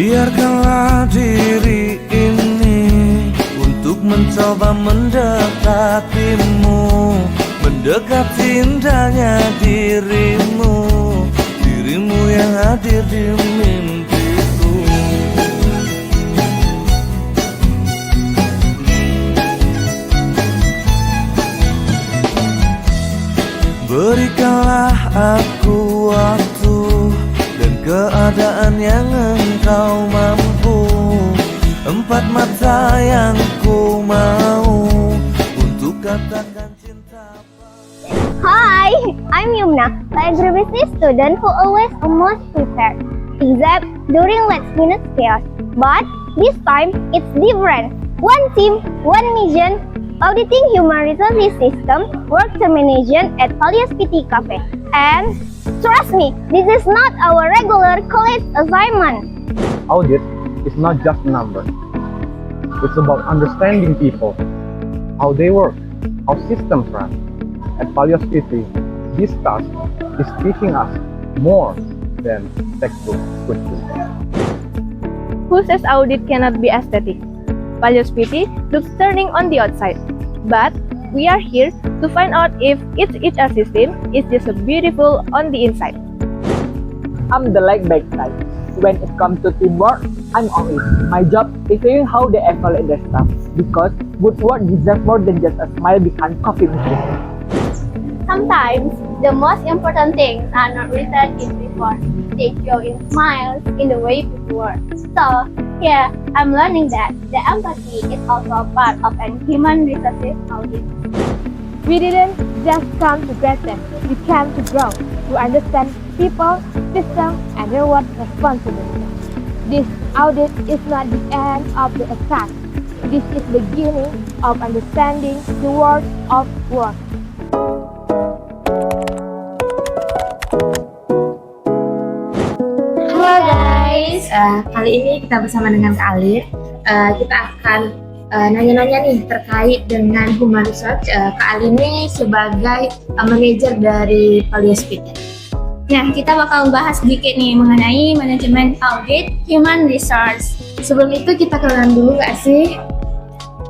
Biarkanlah diri ini untuk mencoba mendekatimu, mendekati indahnya dirimu, dirimu yang hadir di mimpiku. Berikanlah aku waktu dan keadaan yang engkau mampu, empat mata yang ku mau untuk katakan cinta. Hi, I'm Yumna, the agribusiness student who always almost prepared, except during last minute chaos. But this time, it's different. One team, one mission, auditing human resources system, work termination at Palios PT Cafe. And trust me, this is not our regular college assignment. Audit is not just a number. It's about understanding people, how they work, how systems run. At Palios PT, this task is teaching us more than textbook could do. Who says audit cannot be aesthetic? Palios PT looks stunning on the outside, but we are here to find out if each HR system is just as beautiful on the inside. I'm the laid-back type. When it comes to teamwork, I'm on it. My job is seeing how they evaluate their staff, because good work deserves more than just a smile behind coffee machine. Sometimes, the most important things are not written in report. They show in smiles, in the way people work. So, here, I'm learning that the empathy is also a part of an human resources audit. We didn't just come to grade them, we came to grow, to understand people, system, and reward responsibility. This audit is not the end of the task. This is the beginning of understanding the world of work. Halo guys, kali ini kita bersama dengan Kak Alir. Kita akan nanya-nanya nih terkait dengan human resource. Kak Alir ini sebagai manajer dari Palios PT. Nah, kita bakal bahas sedikit nih mengenai manajemen audit human resource. Sebelum itu kita kenalan dulu nggak sih?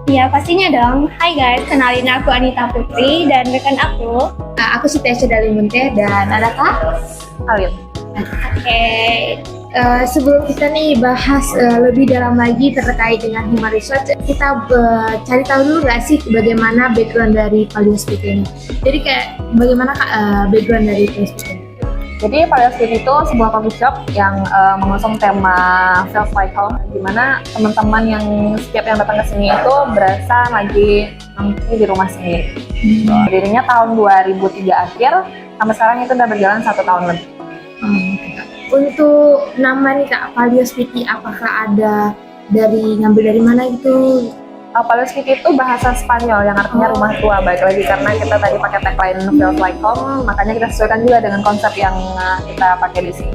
Ya, pastinya dong. Hai guys, kenalin aku Anita Putri dan rekan aku. Aku Siti Dalimunte dan ada Kak Alir. Oke, sebelum kita nih bahas lebih dalam lagi terkait dengan human resource, kita cari tahu dulu nggak sih bagaimana background dari Palios PT ini. Jadi kayak bagaimana background dari Palios PT ini? Jadi Palios PT itu sebuah coffee shop yang mengusung tema self like home, di mana teman-teman yang setiap yang datang ke sini itu berasa lagi nanti di rumah sendiri. Berdirinya tahun 2003 akhir, sampai sekarang itu udah berjalan 1 tahun lebih. Untuk nama nih Kak, Palios PT, apakah ada ngambil dari mana gitu? Palios PT itu bahasa Spanyol yang artinya rumah tua. Baik lagi karena kita tadi pakai tagline Feels Like Home, makanya kita sesuaikan juga dengan konsep yang kita pakai di sini.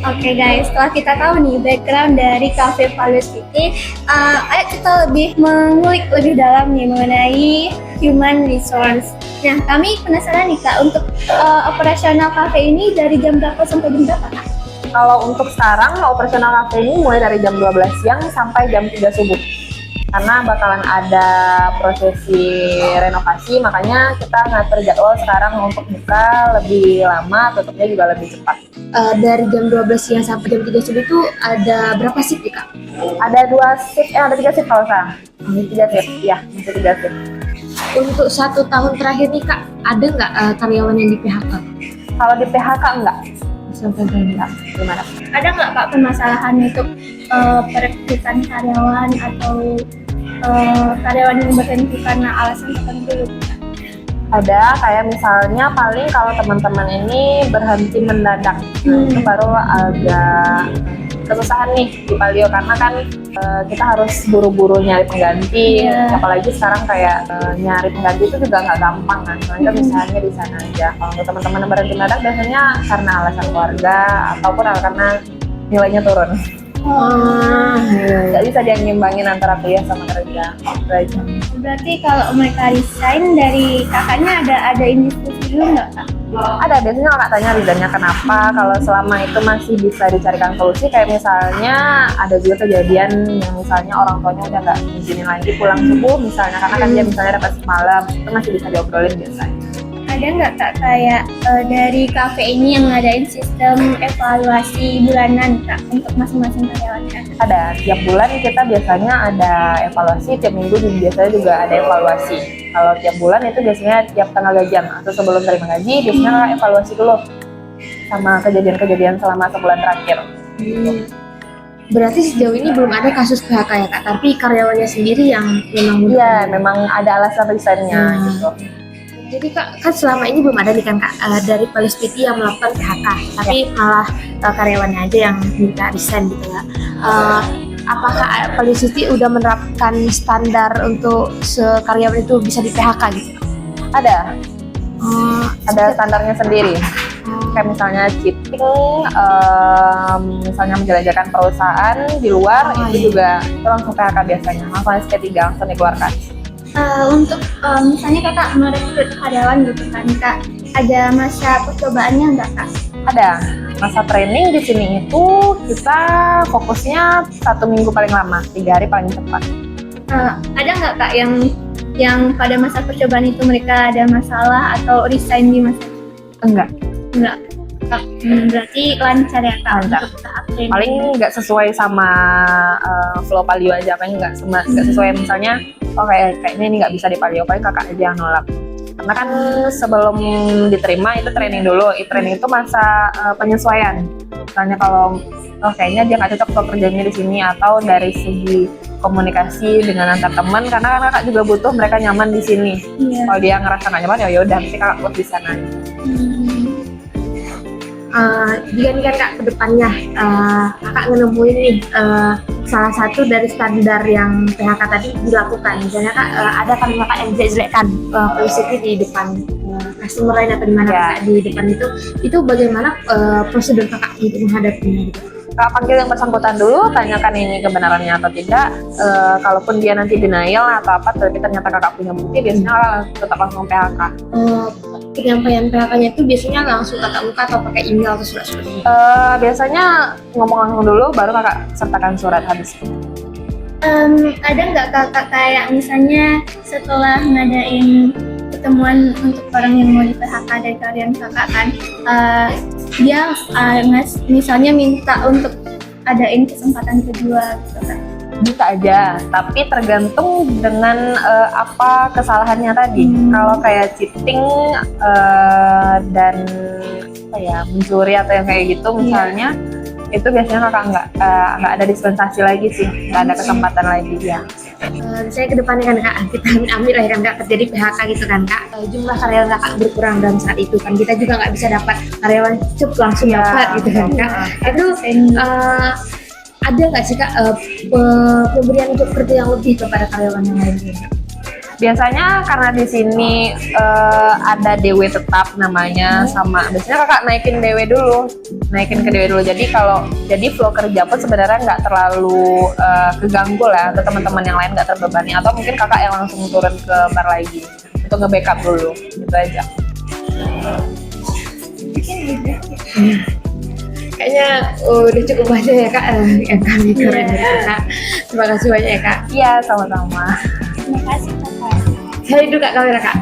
Oke guys, setelah kita tahu nih background dari Cafe Palios PT, ayo kita lebih mengulik lebih dalam nih mengenai human resource. Nah, kami penasaran nih Kak, untuk operasional cafe ini dari jam berapa sampai jam berapa Kak? Kalau untuk sekarang, operasional cafe ini mulai dari jam 12 siang sampai jam 3 subuh. Karena bakalan ada prosesi renovasi, makanya kita ngatur jadwal sekarang untuk buka lebih lama, tutupnya juga lebih cepat. Dari jam 12 siang sampai jam 3 subuh itu ada berapa shift nih Kak? Ada 3 shift kalau sekarang. 3 shift, ya, masih 3 shift. Untuk 1 tahun terakhir nih Kak, ada nggak karyawan yang di PHK? Kalau di PHK enggak. Sampai enggak? Gimana? Ada nggak Kak permasalahan untuk perekrutan karyawan atau karyawan yang berhenti karena alasan tertentu? Ada, kayak misalnya paling kalau teman-teman ini berhenti mendadak, itu baru agak kesusahan nih di Palio, karena kan kita harus buru-buru nyari pengganti, apalagi sekarang kayak nyari pengganti itu juga nggak gampang kan, soalnya misalnya di sana aja. Kalau untuk teman-teman yang berhenti mendadak biasanya karena alasan keluarga ataupun karena nilainya turun. Nggak bisa dia ngimbangin antara kuliah sama kerja. Berarti kalau mereka resign dari kakaknya ada ini dulu nggak Kak? Ada, biasanya kakak tanya reasonnya kenapa. Kalau selama itu masih bisa dicarikan solusi, kayak misalnya ada juga kejadian yang misalnya orang tuanya udah nggak izinin lagi pulang subuh misalnya, karena kan dia misalnya dapat semalam, itu masih bisa diobrolin biasanya. Ada nggak Kak kayak dari kafe ini yang ngadain sistem evaluasi bulanan Kak untuk masing-masing karyawannya? Ada, tiap bulan kita biasanya ada evaluasi, tiap minggu biasanya juga ada evaluasi. Kalau tiap bulan itu biasanya tiap tanggal gajian atau sebelum terima gaji, biasanya evaluasi dulu sama kejadian-kejadian selama sebulan terakhir. Berarti sejauh ini belum ada kasus PHK ya Kak, tapi karyawannya sendiri yang memang Iya, memang ada alasan resign-nya gitu. Jadi Kak, kan selama ini belum ada nih kan Kak dari Palios PT yang melakukan PHK, tapi malah karyawannya aja yang minta resign gitu ya. Apakah Palios PT udah menerapkan standar untuk karyawan itu bisa di PHK gitu? Ada standarnya sendiri. Kayak misalnya cheating, misalnya menjelajahkan perusahaan di luar, itu juga itu langsung PHK biasanya, langsung SP3 langsung dikeluarkan. Untuk misalnya Kakak merekrut karyawan gitu kan Kak, ada masa percobaannya nggak Kak? Ada masa training di sini itu kita fokusnya 1 minggu paling lama, 3 hari paling cepat. Ada nggak Kak yang pada masa percobaan itu mereka ada masalah atau resign di masa? Enggak. Berarti lancar ya Kak? Lancar. Untuk tahap training. Paling nggak sesuai sama flow Palio aja, paling nggak sesuai misalnya, kayaknya ini nggak bisa di Palio, paling kakak aja yang nolak. Karena kan sebelum diterima itu training dulu, training itu masa penyesuaian. Misalnya kalau kayaknya dia nggak cocok untuk kerjanya di sini, atau dari segi komunikasi dengan antar teman, karena kan kakak juga butuh mereka nyaman di sini. Kalau dia ngerasa nggak nyaman, ya udah, nanti kakak buat di sana. Jika nih kan Kak kedepannya Kakak menemuin nih salah satu dari standar yang PHK tadi dilakukan, misalnya Kak ada kan Kakak yang jelek-jelekan positif di depan customer lain atau di mana Kakak di depan itu bagaimana prosedur Kakak untuk menghadapinya gitu? Kakak panggil yang bersangkutan dulu, tanyakan ini kebenarannya atau tidak. Kalaupun dia nanti denial atau apa, tapi ternyata kakak punya bukti, biasanya kakak tetap langsung PHK. Penyampaian PHK-nya itu biasanya langsung tatap muka atau pakai email atau surat seperti itu? Biasanya ngomong langsung dulu, baru kakak sertakan surat habis. Ada nggak Kakak kayak misalnya setelah ngadain pertemuan untuk orang yang mau di PHK dari karyawan Kakak kan, dia misalnya minta untuk adain kesempatan kedua gitu kan? Bisa aja, tapi tergantung dengan apa kesalahannya tadi. Kalau kayak cheating dan mencuri atau yang kayak gitu misalnya, itu biasanya kakak nggak ada dispensasi lagi sih, nggak ada kesempatan lagi ya. Saya ke depannya kan Kak, kita amit-amit lah ya kan Kak, terjadi PHK gitu kan Kak, jumlah karyawan Kakak berkurang dalam saat itu kan, kita juga nggak bisa dapat karyawan cepat langsung dapat gitu kan Kak. Itu ada nggak sih Kak pemberian untuk kerja yang lebih kepada karyawan yang lain? Biasanya karena di sini ada DW tetap namanya, sama biasanya kakak naikin DW dulu, ke DW dulu. Jadi flow kerja pun sebenarnya nggak terlalu keganggu lah, atau teman-teman yang lain nggak terbebani, atau mungkin kakak yang langsung turun ke bar lagi untuk nge-backup dulu, gitu aja. Kayaknya udah cukup aja ya Kak yang kami keren dari Kak. Terima kasih banyak ya Kak. Iya, sama-sama. Terima kasih Kakak. Saya dulu Kak kamera Kak.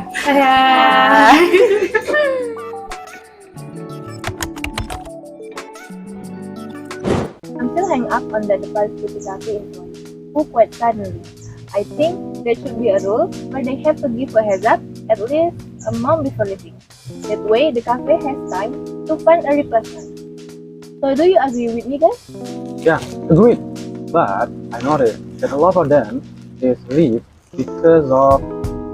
I'm still hang up on the Palios PT Cafe employee who quit suddenly. I think there should be a rule where they have to give a heads up at least a month before leaving. That way, the cafe has time to find a replacement. So, do you agree with me, guys? Yeah, agreed. But I noticed that a lot of them is leave because of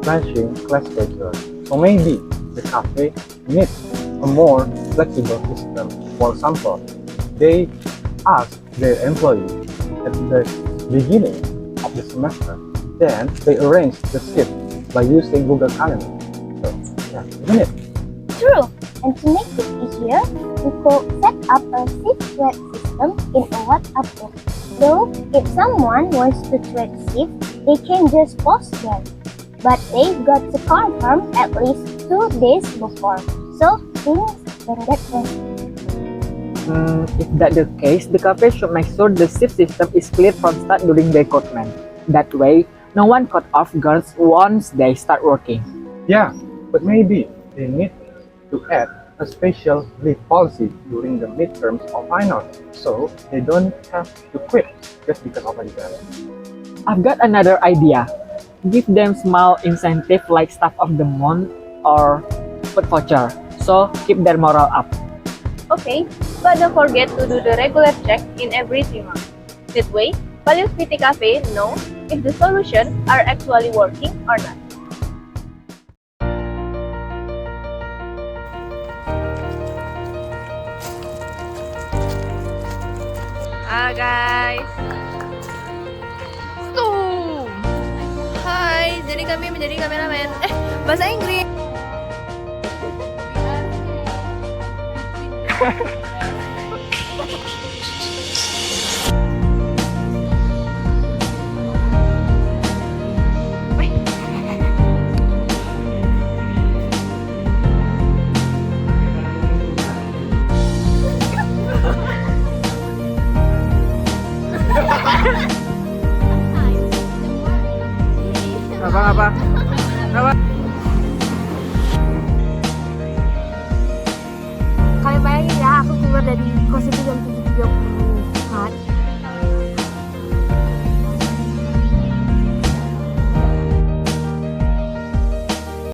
clashing class culture. So maybe the cafe needs a more flexible system. For example, they ask their employees at the beginning of the semester, then they arrange the shift by using Google Calendar. So, yeah, isn't it? True. And to make it easier, we could set up a shift thread system in a WhatsApp group. So, if someone wants to trade shift, they can just post them. But they got to confirm at least 2 days before. So, things, then that can. If that's the case, the cafe should make sure the shift system is clear from start during the recruitment. That way, no one caught off guard once they start working. Yeah, but maybe they need to add a special leave policy during the midterms or finals, so they don't have to quit just because of exams. I've got another idea. Give them small incentive like staff of the month or food voucher, so keep their morale up. Okay, but don't forget to do the regular check in every 3 months. That way, Valios PT Cafe know if the solutions are actually working or not. Guys. Tuh. Hai, jadi kami menjadi kameramen. Bahasa Inggris. Apa? Kalian bayangin ya, aku keluar dari kos itu jam 7.30.